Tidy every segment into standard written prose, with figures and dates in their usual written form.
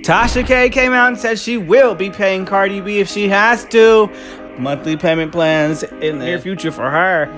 Tasha K came out and said she will be paying Cardi B if she has to. Monthly payment plans in the near future for her.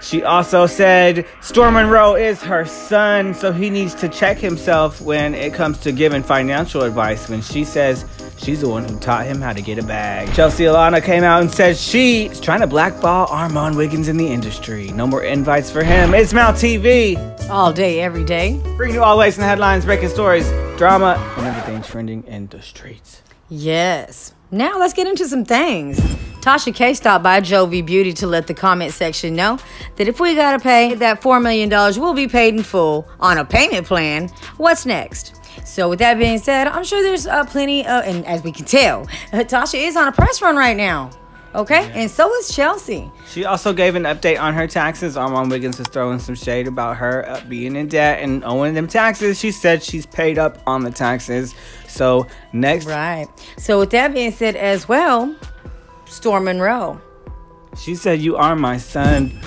She also said Monroe is her son, so he needs to check himself when it comes to giving financial advice, when she says she's the one who taught him how to get a bag. Chelsea Alana came out and said she's trying to blackball Armon Wiggins in the industry. No more invites for him. It's Mount TV. All day, every day. Bringing you all the latest in the headlines, breaking stories, drama, and everything trending in the streets. Yes. Now let's get into some things. Tasha K stopped by Jovi Beauty to let the comment section know that if we gotta pay that $4 million, we'll be paid in full on a payment plan. What's next? So with that being said, I'm sure there's plenty of, and as we can tell, Tasha is on a press run right now. Okay, yeah. And so is Chelsea. She also gave an update on her taxes. Armon Wiggins is throwing some shade about her being in debt and owing them taxes. She said she's paid up on the taxes. So next. Right. So with that being said as well, Monroe. She said, "You are my son.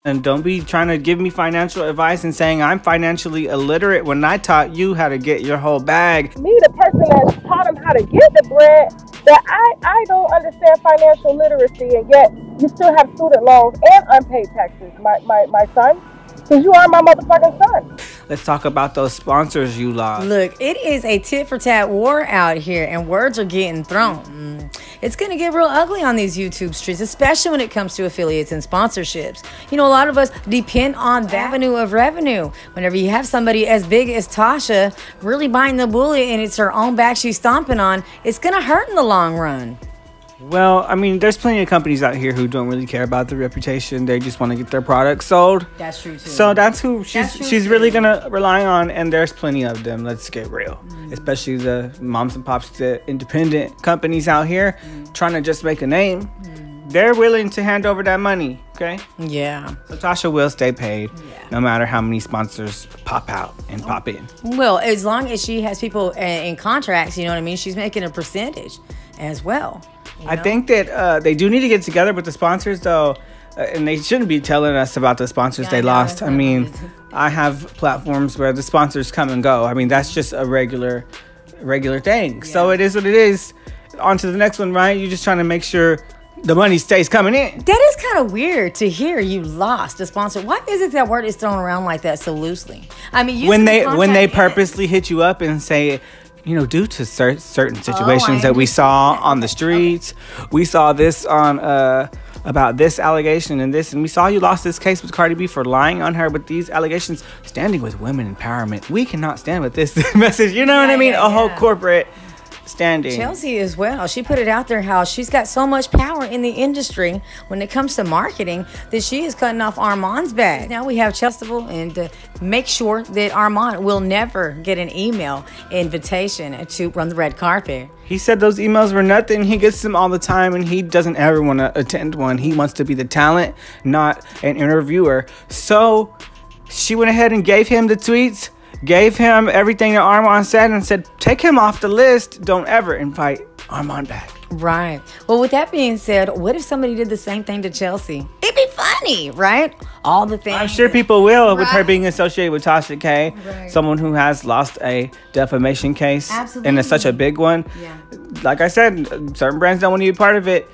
And don't be trying to give me financial advice and saying I'm financially illiterate when I taught you how to get your whole bag." Me, the person that taught him how to get the bread, that I don't understand financial literacy, and yet you still have student loans and unpaid taxes, my son, because you are my motherfucking son. Let's talk about those sponsors you lost. Look, it is a tit-for-tat war out here, and words are getting thrown. It's going to get real ugly on these YouTube streets, especially when it comes to affiliates and sponsorships. You know, a lot of us depend on that avenue of revenue. Whenever you have somebody as big as Tasha really biting the bullet and it's her own back she's stomping on, it's going to hurt in the long run. Well, I mean, there's plenty of companies out here who don't really care about the reputation. They just want to get their products sold. That's true, too. So that's who she's really going to rely on, and there's plenty of them. Let's get real. Especially the moms and pops, the independent companies out here trying to just make a name. They're willing to hand over that money, okay? Yeah. So Tasha will stay paid no matter how many sponsors pop out and pop in. Well, as long as she has people in contracts, you know what I mean? She's making a percentage as well. You know? I think that they do need to get together with the sponsors, though, and they shouldn't be telling us about the sponsors they lost. I mean, I have platforms where the sponsors come and go. I mean, that's just a regular thing. Yeah. So it is what it is. On to the next one, right? You're just trying to make sure the money stays coming in. That is kind of weird to hear you lost a sponsor. Why is it that word is thrown around like that so loosely? I mean, when they purposely hit you up and say, you know, due to certain situations that we saw on the streets, we saw this on about this allegation and this, and we saw you lost this case with Cardi B for lying on her with these allegations, standing with women empowerment. We cannot stand with this message. You know what I mean? A whole corporate standing. Chelsea as well. She put it out there how she's got so much power in the industry when it comes to marketing that she is cutting off Armon's bag. Now we have Chelsea and to make sure that Armon will never get an email invitation to run the red carpet. He said those emails were nothing. He gets them all the time and he doesn't ever want to attend one. He wants to be the talent, not an interviewer. So she went ahead and gave him the tweets, gave him everything that Armon said, and said, take him off the list. Don't ever invite Armon back. Right. Well, with that being said, what if somebody did the same thing to Chelsea? It'd be funny, right? All the things. I'm sure people will, with her being associated with Tasha K, someone who has lost a defamation case. Absolutely. And it's such a big one. Yeah. Like I said, certain brands don't want to be part of it.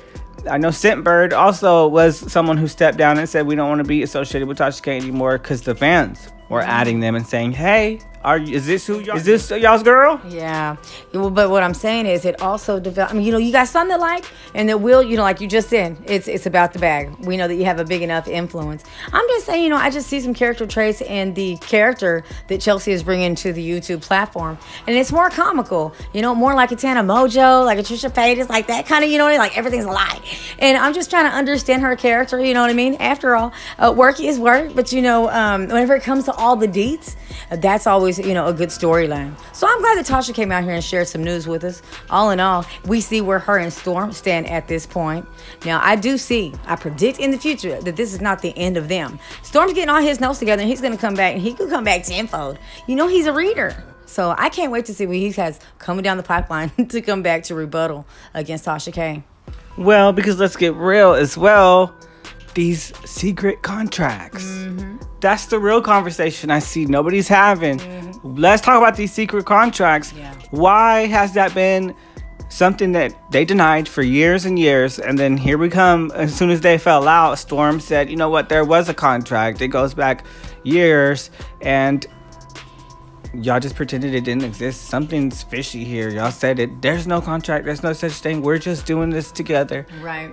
I know Scentbird also was someone who stepped down and said we don't want to be associated with Tasha K anymore because the fans were adding them and saying, hey, is this y'all's girl? Yeah. But what I'm saying is it also developed. I mean, you know, you got something that like, and that will, you know, like you just said, it's about the bag. We know that you have a big enough influence. I'm just saying, you know, I just see some character traits in the character that Chelsea is bringing to the YouTube platform. And it's more comical, you know, more like a Tana Mojo, like a Trisha Paytas, like that kind of, you know, like everything's a lie. And I'm just trying to understand her character, you know what I mean? After all, work is work. But, you know, whenever it comes to all the deets, that's always, you know, a good storyline. So I'm glad that Tasha came out here and shared some news with us. All in all, we see where her and Storm stand at this point. Now, I predict in the future that this is not the end of them. Storm's getting all his notes together and he's going to come back, and he could come back tenfold. You know, he's a reader. So I can't wait to see what he has coming down the pipeline to come back to rebuttal against Tasha K. Well, because let's get real as well. These secret contracts. that's the real conversation I see nobody's having. Let's talk about these secret contracts. Why has that been something that they denied for years and years? And then here we come. As soon as they fell out, Storm said, you know what, there was a contract. It goes back years. And y'all just pretended it didn't exist. Something's fishy here. Y'all said it. There's no contract. There's no such thing. We're just doing this together. Right.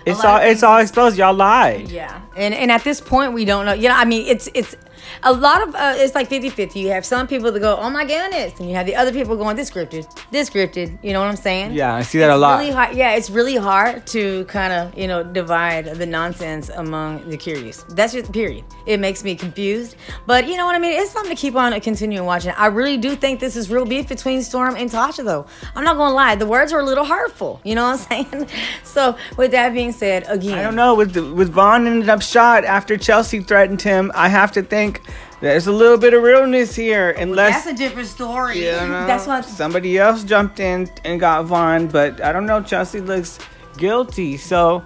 It's all exposed. Y'all lied. Yeah. And at this point, we don't know. You know, I mean, it's a lot of, it's like 50-50. You have some people that go, oh my goodness. And you have the other people going, this scripted. You know what I'm saying? Yeah, I see that a lot. Really hard, yeah, it's really hard to kind of, you know, divide the nonsense among the curious. That's just period. It makes me confused. But you know what I mean? It's something to keep on continuing watching. I really do think this is real beef between Storm and Tasha, though. I'm not going to lie. The words were a little hurtful. You know what I'm saying? So with that being said, again. I don't know. With Vaughn ended up shot after Chelsea threatened him, I have to think there's a little bit of realness here. Unless that's a different story. You know, that's what somebody else jumped in and got Vaughn, but I don't know. Chelsea looks guilty, so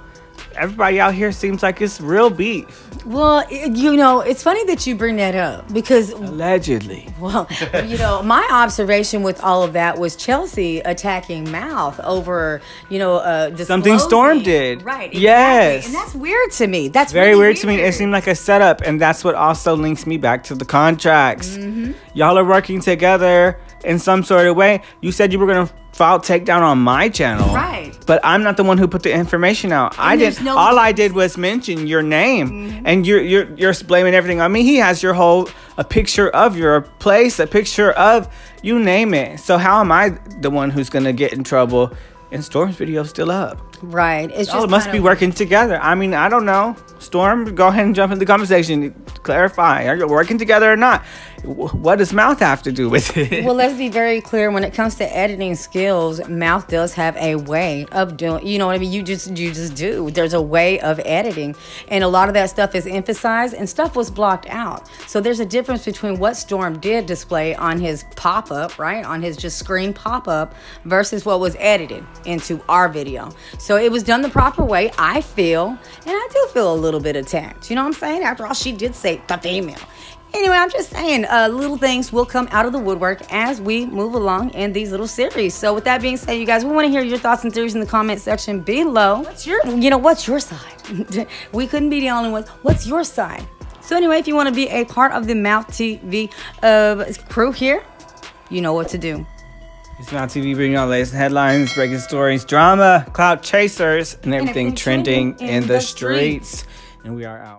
everybody out here seems like it's real beef. Well, you know, it's funny that you bring that up because allegedly. Well, you know, my observation with all of that was Chelsea attacking Mouth over, you know, something Storm did. Right. Exactly. Yes. And that's weird to me. That's very really weird to me. It seemed like a setup, and that's what also links me back to the contracts. Y'all are working together in some sort of way. You said you were gonna file takedown on my channel, right? But I'm not the one who put the information out. All I did was mention your name, and you're blaming everything on me. He has your a picture of your place, a picture of you name it. So how am I the one who's gonna get in trouble? And Storm's video's still up. Right. It's just must be working together. I mean, I don't know. Storm, go ahead and jump in the conversation. Clarify. Are you working together or not? What does Mouth have to do with it? Well, let's be very clear. When it comes to editing skills, Mouth does have a way of doing, you know what I mean? You just do. There's a way of editing. And a lot of that stuff is emphasized and stuff was blocked out. So there's a difference between what Storm did display on his pop-up, right? On his just screen pop-up versus what was edited into our video. So it was done the proper way, I feel. And I do feel a little bit attacked. You know what I'm saying? After all, she did say the female. Anyway, I'm just saying, little things will come out of the woodwork as we move along in these little series. So with that being said, you guys, we want to hear your thoughts and theories in the comment section below. What's your side? We couldn't be the only ones. What's your side? So anyway, if you want to be a part of the Mouth TV crew here, you know what to do. It's Mouth TV bringing all the latest headlines, breaking stories, drama, clout chasers, and everything trending in the streets. And we are out.